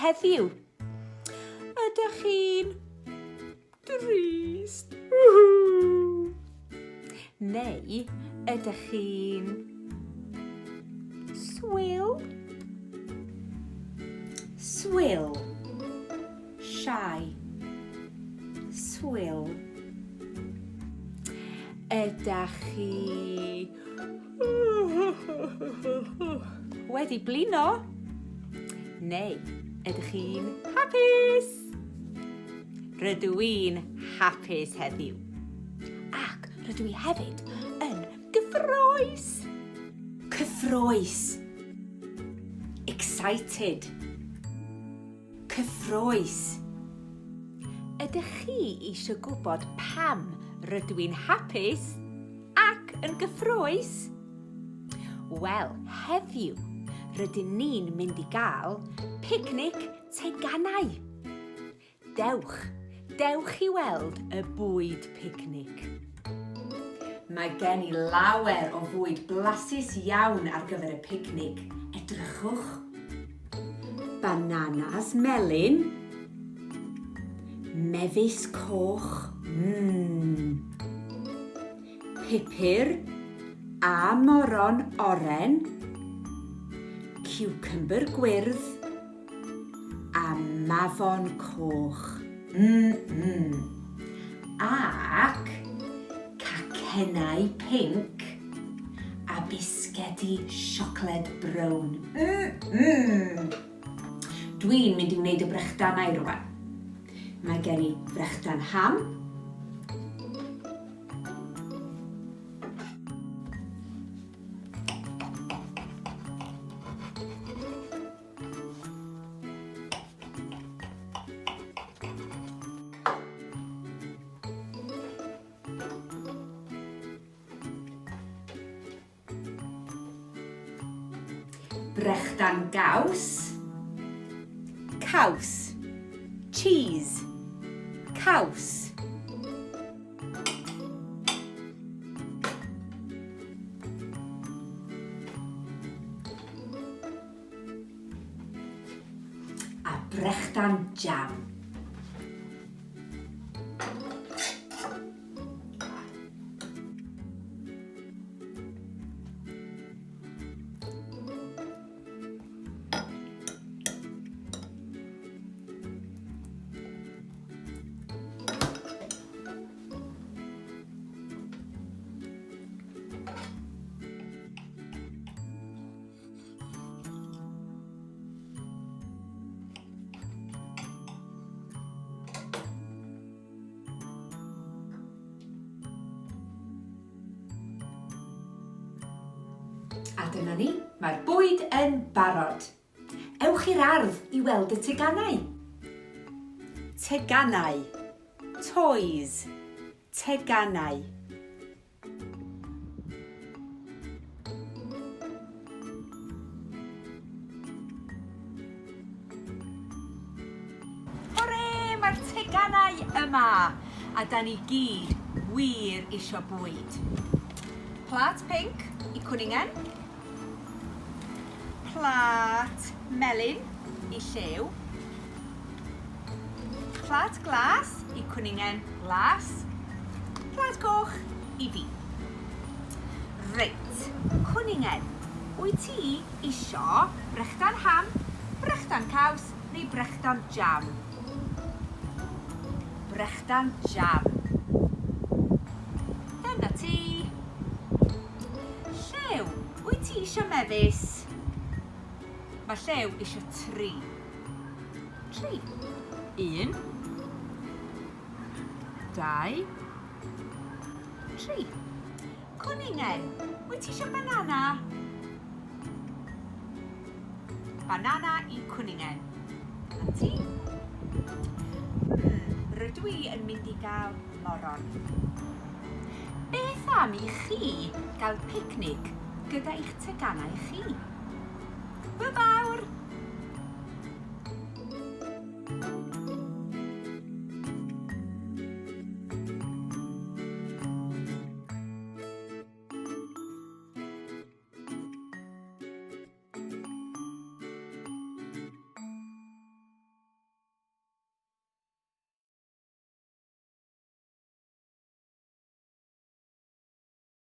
heddiw? Ydych chi'n drist? Neu ydych chi'n swil? Swil. Shy. Swil. Ydych chi wedi blino? Neu ydych chi'n hapus? Rydw i'n hapus heddiw. Ac rydw i hefyd yn gyffrous. Cyffrous. Excited. Cyffrous. Ydych chi eisiau gwybod pam rydw i'n hapus ac yn gyffrous? Wel, heddiw, rydyn ni'n mynd i gael picnic teganau. Dewch i weld y bwyd picnic. Mae gen i lawer o fwyd blasus iawn ar gyfer y picnic. Edrychwch. Bananas melyn. Mefus coch. Pupur a moron oren. Ciwcymbyr gwyrdd. A mafon coch. Ac cacenau pinc a bisgedi siocled brown. Dwi'n mynd i wneud y brechdanau rwan. Mae gen i brechdan ham, brechdan gaws, caws, cheese, caws. A brechdan jam. A dyna ni, mae'r bwyd yn barod. Ewch i'r ardd i weld y teganau. Teganau. Toys. Teganau. Hore, mae'r teganau yma. A da ni gyd wir isio bwyd. Plat pinc i cwningen. Plat melyn i lliw. Plat glas i cwningen glas. Plat coch i fi. Reit, cwningen, wyt ti isio brechdan ham, brechdan caws neu brechdan jam? Brechdan jam. Dyna ti. Llew, wyt ti isio mefus? Mae Llew isio 3. 3. 1. 2. 3. Cwningen, wyt ti isio banana? Banana i cwningen. A ti? Rydw i yn mynd i gael moron. Beth am i chi gael picnic gyda eich teganau chi? Hwyl fawr!